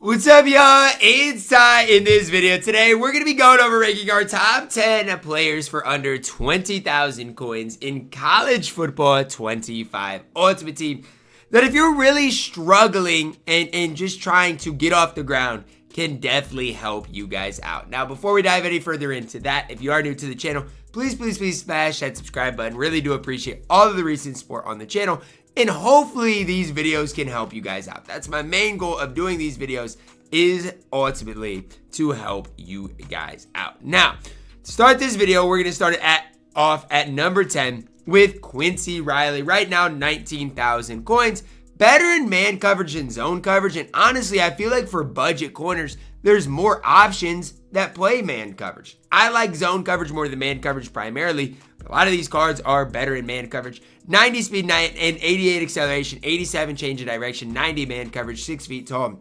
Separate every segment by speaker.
Speaker 1: What's up, y'all? It's Ty. In this video today, we're going to be going over ranking our top 10 players for under 20,000 coins in college football 25 Ultimate Team. That if you're really struggling and just trying to get off the ground, can definitely help you guys out. Now, before we dive any further into that, if you are new to the channel, please smash that subscribe button. Really do appreciate all of the recent support on the channel. And hopefully these videos can help you guys out. That's my main goal of doing these videos, is ultimately to help you guys out. Now, to start this video, we're going to start it off at number 10 with Quincy Riley. Right now, 19,000 coins. Better in man coverage than zone coverage. And honestly, I feel like for budget corners, there's more options that play man coverage. I like zone coverage more than man coverage primarily. A lot of these cards are better in man coverage. 90 speed and 88 acceleration, 87 change of direction, 90 man coverage, 6 feet tall.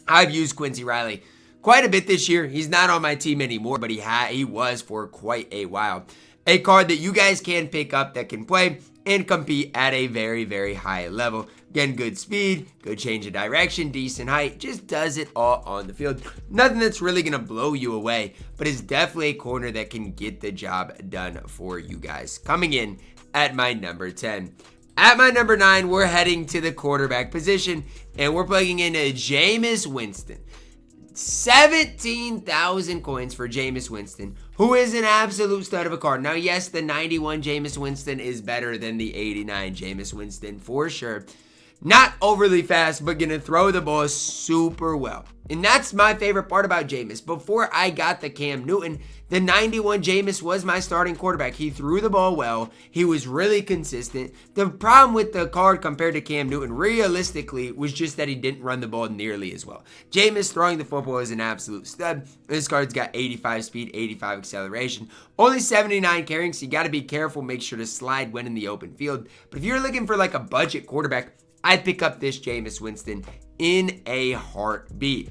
Speaker 1: I've used Quincy Riley quite a bit this year. He's not on my team anymore, but he was for quite a while. A card that you guys can pick up that can play and compete at a very high level. Again, good speed, good change of direction, decent height, just does it all on the field. Nothing that's really going to blow you away, but is definitely a corner that can get the job done for you guys. Coming in at my number 10. At my number 9, we're heading to the quarterback position, and we're plugging in a Jameis Winston. 17,000 coins for Jameis Winston, who is an absolute stud of a card. Now, yes, the 91 Jameis Winston is better than the 89 Jameis Winston for sure. Not overly fast, but going to throw the ball super well. And that's my favorite part about Jameis. Before I got the Cam Newton, the 91 Jameis was my starting quarterback. He threw the ball well. He was really consistent. The problem with the card compared to Cam Newton, realistically, was just that he didn't run the ball nearly as well. Jameis throwing the football is an absolute stud. This card's got 85 speed, 85 acceleration, only 79 carrying, so you got to be careful. Make sure to slide when in the open field. But if you're looking for like a budget quarterback, I'd pick up this Jameis Winston in a heartbeat.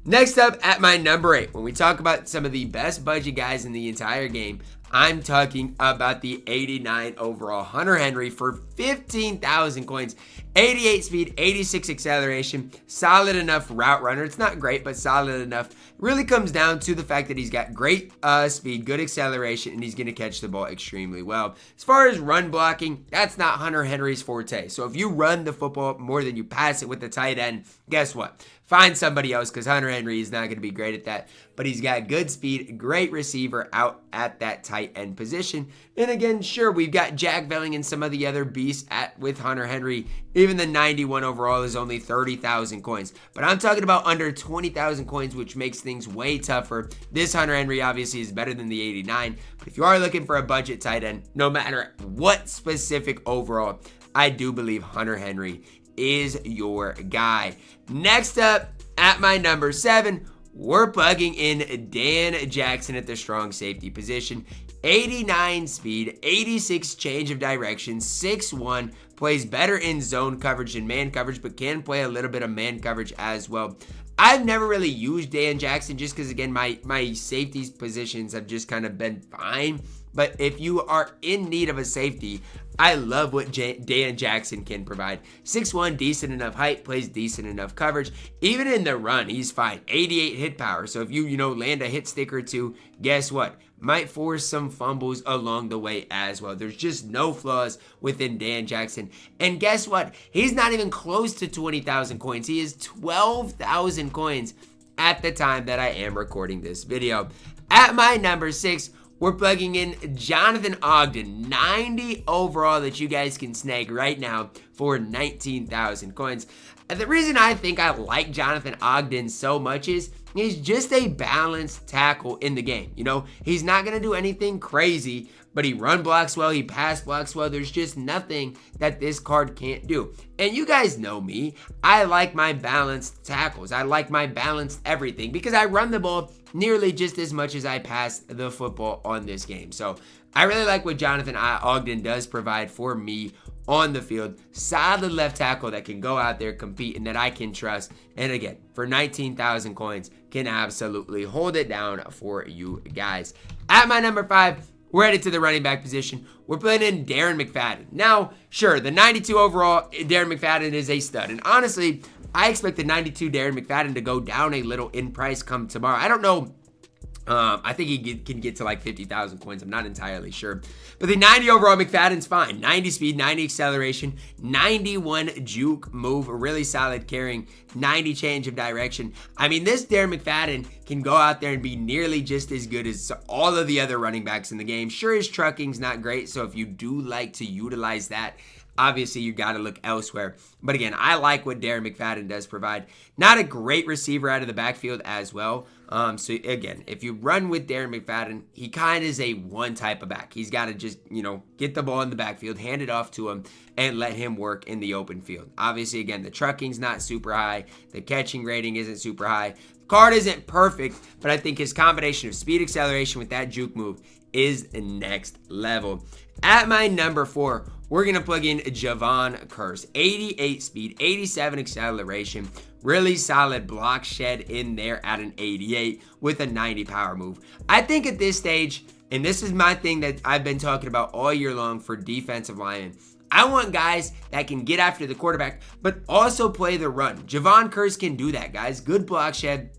Speaker 1: Next up at my number 8, when we talk about some of the best budget guys in the entire game, I'm talking about the 89 overall Hunter Henry for 15,000 coins. 88 speed, 86 acceleration, solid enough route runner. It's not great, but solid enough. Really comes down to the fact that he's got great speed, good acceleration, and he's going to catch the ball extremely well. As far as run blocking, that's not Hunter Henry's forte. So if you run the football more than you pass it with the tight end, guess what? Find somebody else, because Hunter Henry is not going to be great at that. But he's got good speed, great receiver out at that tight end position. And again, sure, we've got Jack Velling and some of the other beasts with Hunter Henry. Even the 91 overall is only 30,000 coins. But I'm talking about under 20,000 coins, which makes things way tougher. This Hunter Henry obviously is better than the 89. But if you are looking for a budget tight end, no matter what specific overall, I do believe Hunter Henry is your guy. Next up at my number 7, we're plugging in Dan Jackson at the strong safety position. 89 speed, 86 change of direction, 6'1", plays better in zone coverage than man coverage, but can play a little bit of man coverage as well. I've never really used Dan Jackson just because, again, my safeties positions have just kind of been fine. But if you are in need of a safety, I love what Dan Jackson can provide. 6'1", decent enough height, plays decent enough coverage. Even in the run, he's fine. 88 hit power. So if you land a hit stick or two, guess what? Might force some fumbles along the way as well. There's just no flaws within Dan Jackson. And guess what? He's not even close to 20,000 coins. He is 12,000 coins at the time that I am recording this video. At my number 6, we're plugging in Jonathan Ogden, 90 overall that you guys can snag right now for 19,000 coins. And the reason I think I like Jonathan Ogden so much is he's just a balanced tackle in the game. He's not going to do anything crazy, but he run blocks well, he pass blocks well. There's just nothing that this card can't do. And you guys know me. I like my balanced tackles. I like my balanced everything because I run the ball nearly just as much as I pass the football on this game. So I really like what Jonathan Ogden does provide for me on the field. Solid left tackle that can go out there, compete, and that I can trust. And again, for 19,000 coins, can absolutely hold it down for you guys. At my number 5, we're headed to the running back position. We're putting in Darren McFadden. Now, sure, the 92 overall, Darren McFadden is a stud. And honestly, I expect the 92 Darren McFadden to go down a little in price come tomorrow. I don't know. I think he can get to like 50,000 coins. I'm not entirely sure. But the 90 overall McFadden's fine. 90 speed, 90 acceleration, 91 juke move, really solid carrying, 90 change of direction. I mean, this Darren McFadden can go out there and be nearly just as good as all of the other running backs in the game. Sure, his trucking's not great, so if you do like to utilize that, obviously, you got to look elsewhere. But again, I like what Darren McFadden does provide. Not a great receiver out of the backfield as well. So again, if you run with Darren McFadden, he kind of is a one type of back. He's got to just, get the ball in the backfield, hand it off to him, and let him work in the open field. Obviously, again, the trucking's not super high. The catching rating isn't super high. The card isn't perfect, but I think his combination of speed acceleration with that juke move is the next level. At my number 4, we're going to plug in Javon Curse. 88 speed, 87 acceleration, really solid block shed in there at an 88 with a 90 power move. I think at this stage, and this is my thing that I've been talking about all year long for defensive linemen, I want guys that can get after the quarterback, but also play the run. Javon Curse can do that, guys. Good block shed,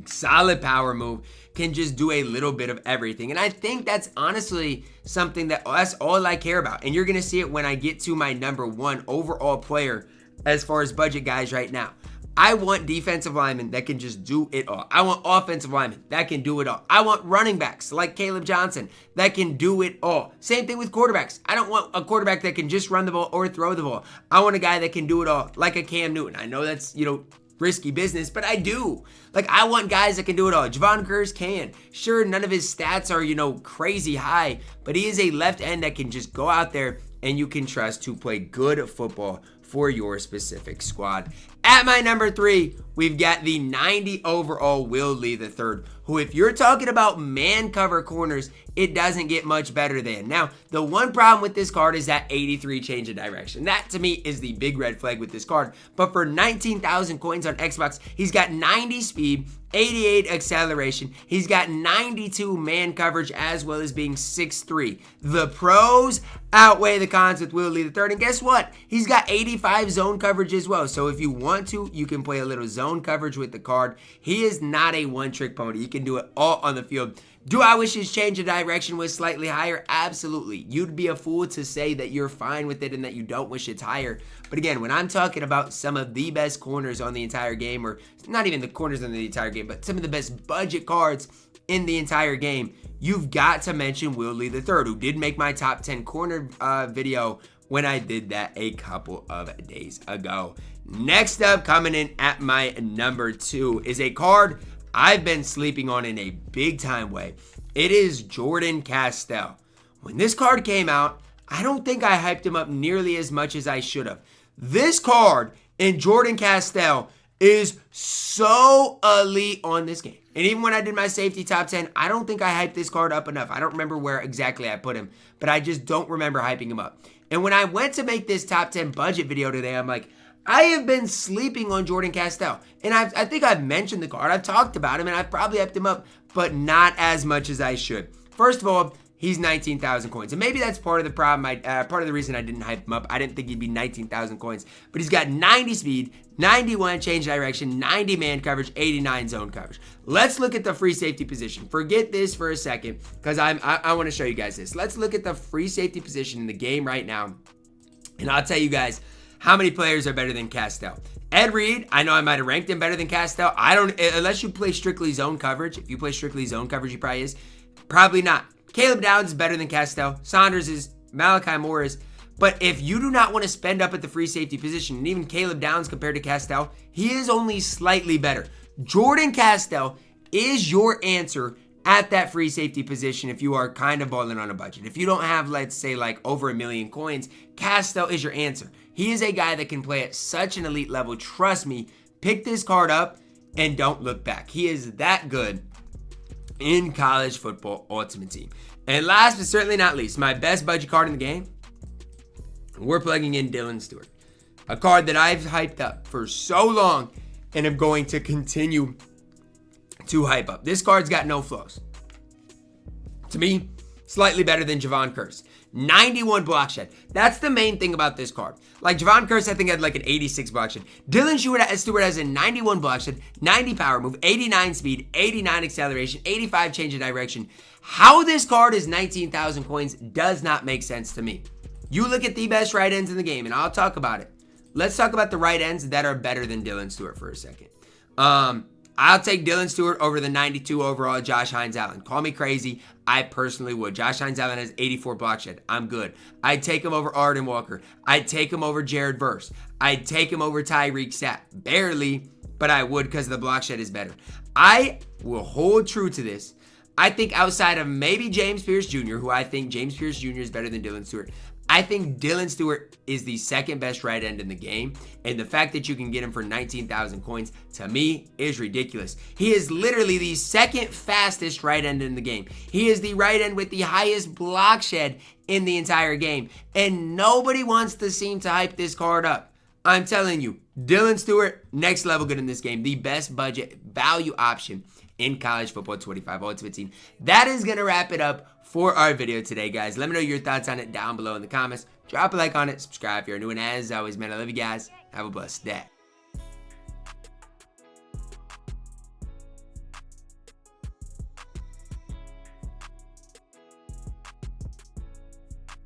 Speaker 1: solid power move, can just do a little bit of everything. And I think that's honestly something that's all I care about. And you're going to see it when I get to my number 1 overall player as far as budget guys right now. I want defensive linemen that can just do it all. I want offensive linemen that can do it all. I want running backs like Caleb Johnson that can do it all. Same thing with quarterbacks. I don't want a quarterback that can just run the ball or throw the ball. I want a guy that can do it all, like a Cam Newton. I know that's, risky business, but I do. I want guys that can do it all. Javon Curse can. Sure, none of his stats are, crazy high, but he is a left end that can just go out there and you can trust to play good football for your specific squad. At my number 3, we've got the 90 overall Will Lee III, who, if you're talking about man cover corners, it doesn't get much better than. Now, the one problem with this card is that 83 change of direction. That, to me, is the big red flag with this card. But for 19,000 coins on Xbox, he's got 90 speed, 88 acceleration. He's got 92 man coverage as well as being 6'3". The pros outweigh the cons with Will Lee III. And guess what? He's got 85 zone coverage as well. So if you want to, you can play a little zone coverage with the card. He is not a one-trick pony. He can do it all on the field. Do I wish his change of direction was slightly higher? Absolutely. You'd be a fool to say that you're fine with it and that you don't wish it's higher. But again, when I'm talking about some of the best corners on the entire game, or not even the corners on the entire game, but some of the best budget cards in the entire game, you've got to mention Will Lee III, who did make my top 10 corner video when I did that a couple of days ago. Next up, coming in at my number 2, is a card I've been sleeping on in a big time way. It is Jordan Castell. When this card came out, I don't think I hyped him up nearly as much as I should have. This card in Jordan Castell is so elite on this game. And even when I did my safety top 10, I don't think I hyped this card up enough. I don't remember where exactly I put him, but I just don't remember hyping him up. And when I went to make this top 10 budget video today, I'm like, I have been sleeping on Jordan Castell. And I think I've mentioned the card. I've talked about him, and I've probably hyped him up, but not as much as I should. First of all, he's 19,000 coins. And maybe that's part of the problem. Part of the reason I didn't hype him up. I didn't think he'd be 19,000 coins. But he's got 90 speed, 91 change direction, 90 man coverage, 89 zone coverage. Let's look at the free safety position. Forget this for a second, because I want to show you guys this. Let's look at the free safety position in the game right now. And I'll tell you guys how many players are better than Castell. Ed Reed, I know I might have ranked him better than Castell. I don't, unless you play strictly zone coverage. If you play strictly zone coverage, he probably is. Probably not. Caleb Downs is better than Castell. Saunders is. Malachi Moore is. But if you do not want to spend up at the free safety position, and even Caleb Downs compared to Castell, he is only slightly better. Jordan Castell is your answer at that free safety position if you are kind of balling on a budget. If you don't have, let's say, like over 1 million coins, Castell is your answer. He is a guy that can play at such an elite level. Trust me, pick this card up and don't look back. He is that good in college football Ultimate Team. And last but certainly not least, my best budget card in the game, we're plugging in Dylan Stewart. A card that I've hyped up for so long and am going to continue to hype up. This card's got no flaws. To me, Slightly better than Javon Curse. 91 block shed. That's the main thing about this card. Like Javon Curse, I think had like an 86 block shed. Dylan Stewart has a 91 block shed, 90 power move, 89 speed, 89 acceleration, 85 change of direction. How this card is 19,000 coins does not make sense to me. You look at the best right ends in the game, and I'll talk about it. Let's talk about the right ends that are better than Dylan Stewart for a second. I'll take Dylan Stewart over the 92 overall Josh Hines-Allen. Call me crazy. I personally would. Josh Hines-Allen has 84 block shed. I'm good. I'd take him over Arden Walker. I'd take him over Jared Verse. I'd take him over Tyreek Sapp. Barely, but I would because the block shed is better. I will hold true to this. I think outside of maybe James Pierce Jr., who I think James Pierce Jr. is better than Dylan Stewart, I think Dylan Stewart is the second best right end in the game, and the fact that you can get him for 19,000 coins, to me, is ridiculous. He is literally the second fastest right end in the game. He is the right end with the highest block shed in the entire game, and nobody wants to seem to hype this card up. I'm telling you, Dylan Stewart, next level good in this game. The best budget value option in college football 25 Ultimate Team. That is going to wrap it up for our video today, guys. Let me know your thoughts on it down below in the comments. Drop a like on it. Subscribe if you're new. And as always, man, I love you guys. Have a blessed day.